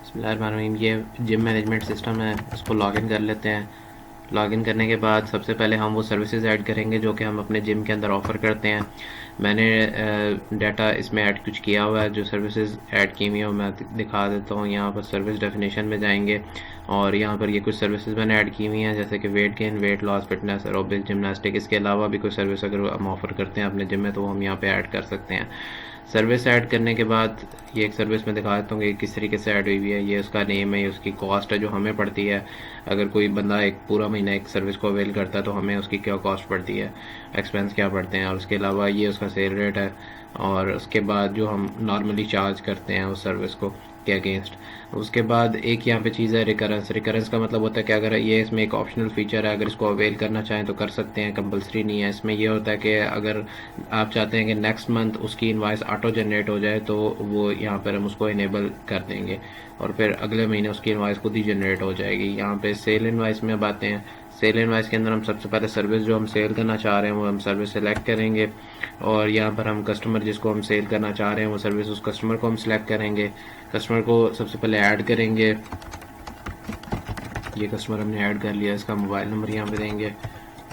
बिस्मिल्लाहिर्रहमानिर्रहीम। ये gym management system है, इसको लॉगिन कर लेते हैं। लॉगिन करने के बाद सबसे पहले हम वो सर्विसेज ऐड करेंगे जो कि हम अपने जिम के अंदर ऑफ़र करते हैं। मैंने डाटा इसमें ऐड कुछ किया हुआ है, जो सर्विसेज ऐड की हुई हैं मैं दिखा देता हूँ। यहाँ पर सर्विस डेफिनेशन में जाएंगे और यहाँ पर ये कुछ सर्विसेज मैंने ऐड की हुई हैं, जैसे कि weight gain, weight loss, fitness, aerobic, gymnastic. इसके अलावा भी कोई सर्विस अगर हम ऑफ़र करते हैं अपने जिम में तो वो हम यहाँ पे ऐड कर सकते हैं। सर्विस ऐड करने के बाद ये एक सर्विस में दिखा देता हूँ कि किस तरीके से ऐड हुई हुई है। ये उसका नेम है, ये उसकी कॉस्ट है जो हमें पड़ती है। अगर कोई बंदा एक पूरा महीना एक सर्विस को अवेल करता है तो हमें उसकी क्या कॉस्ट पड़ती है, एक्सपेंस क्या पड़ते हैं। और उसके अलावा ये उसका सेल रेट है और उसके बाद जो हम नॉर्मली चार्ज करते हैं उस सर्विस को के अगेंस्ट। उसके बाद एक यहाँ पे चीज़ है रिकरेंस। रिकरेंस का मतलब होता है कि अगर ये इसमें एक ऑप्शनल फीचर है, अगर इसको अवेल करना चाहें तो कर सकते हैं, कंपलसरी नहीं है। इसमें ये होता है कि अगर आप चाहते हैं कि नेक्स्ट मंथ उसकी इनवाइस ऑटो जनरेट हो जाए तो वो यहाँ पर हम उसको इनेबल कर देंगे और फिर अगले महीने उसकी इनवाइस खुद ही जनरेट हो जाएगी। यहाँ पे सेल इनवाइस में अब आते हैं। सेल इनवाइस के अंदर हम सबसे पहले सर्विस जो हम सेल करना चाह रहे हैं वो हम सर्विस सेलेक्ट करेंगे और यहाँ पर हम कस्टमर जिसको हम सेल करना चाह रहे हैं वो सर्विस, उस कस्टमर को हम सिलेक्ट करेंगे। कस्टमर को सबसे पहले ऐड करेंगे। ये कस्टमर हमने ऐड कर लिया, इसका मोबाइल नंबर यहाँ पे देंगे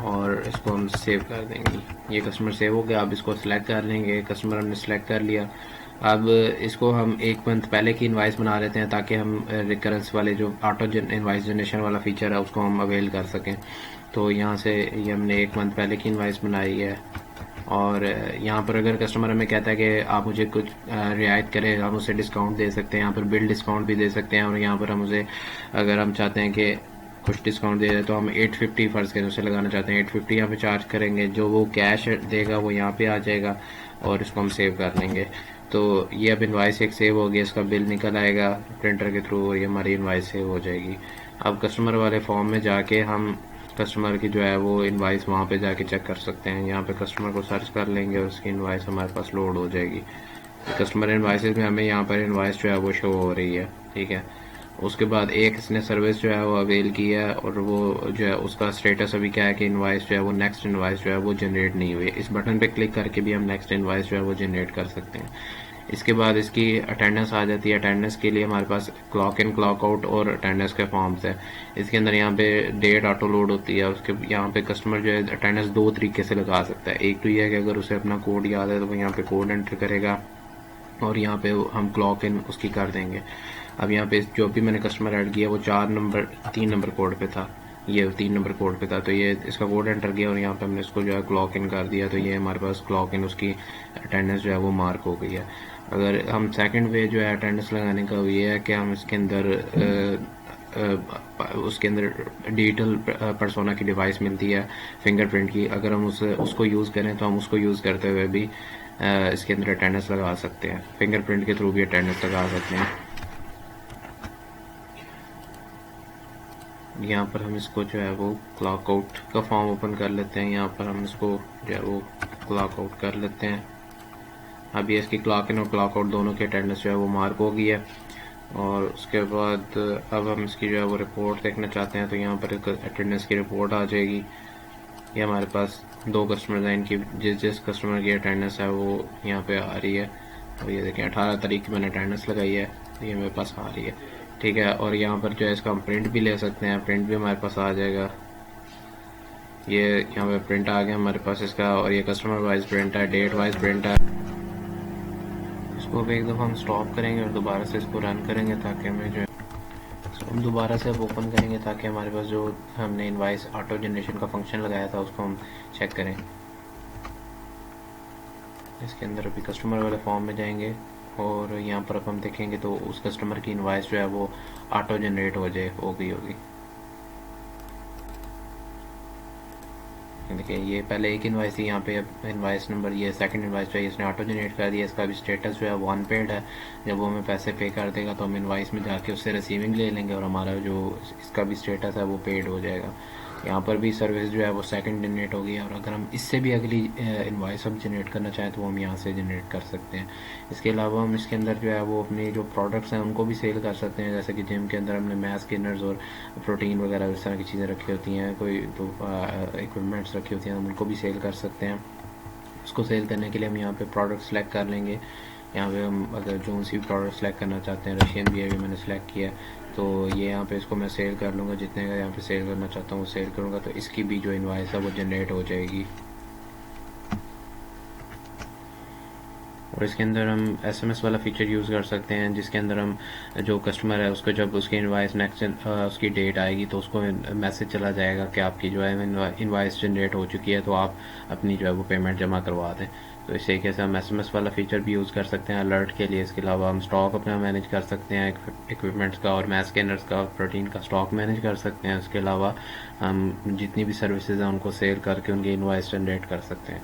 और इसको हम सेव कर देंगे। ये कस्टमर सेव हो गया। अब इसको सिलेक्ट कर लेंगे। कस्टमर हमने सिलेक्ट कर लिया। अब इसको हम एक मंथ पहले की इनवाइस बना लेते हैं ताकि हम रिकरेंस वाले जो ऑटो इनवाइस जनरेशन वाला फीचर है उसको हम अवेल कर सकें। तो यहाँ से ये हमने एक मंथ पहले की इनवाइस बनाई है और यहाँ पर अगर कस्टमर हमें कहता है कि आप मुझे कुछ रियायत करें, हम उसे डिस्काउंट दे सकते हैं। यहाँ पर बिल डिस्काउंट भी दे सकते हैं और यहाँ पर हम उसे अगर हम चाहते हैं कि कुछ डिस्काउंट दे रहे तो हम 850 फ़र्ज़ के उसे लगाना चाहते हैं 850 यहाँ पे चार्ज करेंगे। जो वो कैश देगा वो यहाँ पे आ जाएगा और इसको हम सेव कर लेंगे। तो ये अब इनवाइस एक सेव हो गया, इसका बिल निकल आएगा प्रिंटर के थ्रू और ये हमारी इनवाइस सेव हो जाएगी। अब कस्टमर वाले फॉर्म में जाके हम कस्टमर की जो है वो इनवाइस वहाँ पे जाके चेक कर सकते हैं। यहाँ पे कस्टमर को सर्च कर लेंगे और उसकी इनवाइस हमारे पास लोड हो जाएगी। कस्टमर इनवाइसेस में हमें यहाँ पर इनवाइस जो है वो शो हो रही है, ठीक है। उसके बाद एक इसने सर्विस जो है वो अवेल की है और वो जो है उसका स्टेटस अभी क्या है कि इनवाइस जो है वो नेक्स्ट इनवाइस जो है वो जनरेट नहीं हुई। इस बटन पे क्लिक करके भी हम नेक्स्ट इनवाइस जो है वो जनरेट कर सकते हैं। इसके बाद इसकी अटेंडेंस आ जाती है। अटेंडेंस के लिए हमारे पास क्लॉक इन, क्लॉक आउट और अटेंडेंस के फॉर्म्स है। इसके अंदर यहाँ पे डेट ऑटो लोड होती है। उसके यहाँ पे कस्टमर जो है अटेंडेंस दो तरीके से लगा सकता है। एक तो ये है कि अगर उसे अपना कोड याद है तो वो यहाँ पे कोड एंटर करेगा और यहाँ पे हम क्लॉक इन उसकी कर देंगे। अब यहाँ पे जो भी मैंने कस्टमर ऐड किया वो 3 नंबर कोड पे था, ये 3 नंबर कोड पे था, तो ये इसका कोड एंटर किया और यहाँ पे हमने इसको जो है क्लॉक इन कर दिया। तो ये हमारे पास क्लॉक इन उसकी अटेंडेंस जो है वो मार्क हो गई है। अगर हम सेकंड वे जो है अटेंडेंस लगाने का वो ये है कि हम इसके अंदर उसके अंदर डिजिटल पर्सोना की डिवाइस मिलती है फिंगरप्रिंट की। अगर हम उसको यूज़ करें तो हम उसको यूज़ करते हुए भी इसके अंदर अटेंडेंस लगा सकते हैं। फिंगरप्रिंट के थ्रू भी अटेंडेंस लगा सकते हैं। यहाँ पर हम इसको जो है वो क्लॉक आउट का फॉर्म ओपन कर लेते हैं। यहाँ पर हम इसको जो है वो क्लॉक आउट कर लेते हैं। अब ये इसकी क्लॉक इन और क्लॉक आउट दोनों की अटेंडेंस जो है वो मार्क हो गई है। और उसके बाद अब हम इसकी जो है वो रिपोर्ट देखना चाहते हैं तो यहाँ पर अटेंडेंस की रिपोर्ट आ जाएगी। ये हमारे पास 2 कस्टमर हैं, इनकी जिस कस्टमर की अटेंडेंस है वो यहाँ पे आ रही है। और ये देखें 18 तारीख की मैंने अटेंडेंस लगाई है, ये मेरे पास आ रही है, ठीक है। और यहाँ पर जो है इसका हम प्रिंट भी ले सकते हैं, प्रिंट भी हमारे पास आ जाएगा। ये यहाँ पे प्रिंट आ गया हमारे पास इसका और ये कस्टमर वाइज प्रिंट है, डेट वाइज प्रिंट है। इसको अब एक दफ़ा हम स्टॉप करेंगे और दोबारा से इसको रन करेंगे ताकि हमें जो हम दोबारा से अब ओपन करेंगे ताकि हमारे पास जो हमने इनवाइस ऑटो जनरेशन का फंक्शन लगाया था उसको हम चेक करें। इसके अंदर अभी कस्टमर वाले फॉर्म में जाएंगे और यहाँ पर अब हम देखेंगे तो उस कस्टमर की इनवाइस जो है वो ऑटो जनरेट हो गई होगी। देखिए ये पहले एक इनवाइस थी, यहाँ पे अब इनवाइस नंबर ये सेकंड इनवाइस जो है इसने ऑटो जनरेट कर दिया। इसका भी स्टेटस जो है वो अनपेड है। जब वो हमें पैसे पे कर देगा तो हम इनवाइस में जाके उससे रिसीविंग ले लेंगे और हमारा जो इसका भी स्टेटस है वो पेड हो जाएगा। यहाँ पर भी सर्विस जो है वो सेकंड जनरेट होगी और अगर हम इससे भी अगली इनवाइस हम जनरेट करना चाहें तो वो हम यहाँ से जनरेट कर सकते हैं। इसके अलावा हम इसके अंदर जो है वो अपने जो प्रोडक्ट्स हैं उनको भी सेल कर सकते हैं। जैसे कि जिम के अंदर हमने मैस गेनर्स और प्रोटीन वगैरह इस तरह की चीज़ें रखी होती हैं, कोई तो इक्विपमेंट्स रखी होती हैं, हम उनको भी सेल कर सकते हैं। उसको सेल करने के लिए हम यहाँ पे प्रोडक्ट सेलेक्ट कर लेंगे यहाँ पे हम अगर जो सी प्रोडक्ट सेलेक्ट करना चाहते हैं, रशियन भी अभी मैंने सेलेक्ट किया है, तो ये यहाँ पे इसको मैं सेल कर लूँगा, जितने का यहाँ पे सेल करना चाहता हूँ वो सेल करूँगा, तो इसकी भी जो इनवाइस है वो जनरेट हो जाएगी। और इसके अंदर हम एसएमएस वाला फीचर यूज़ कर सकते हैं, जिसके अंदर हम जो कस्टमर है उसको जब उसकी इनवाइस नेक्स्ट उसकी डेट आएगी तो उसको मैसेज चला जाएगा कि आपकी जो है इनवाइस जनरेट हो चुकी है, तो आप अपनी जो है वो पेमेंट जमा करवा दें। तो इस तरीके से हम एसएमएस वाला फीचर भी यूज़ कर सकते हैं अलर्ट के लिए। इसके अलावा हम स्टॉक अपना मैनेज कर सकते हैं, इक्विपमेंट्स का और मैथ स्कैनर्स का, प्रोटीन का स्टॉक मैनेज कर सकते हैं। उसके अलावा हम जितनी भी सर्विसेज हैं उनको सेल करके उनकी इनवाइस जनरेट कर सकते हैं।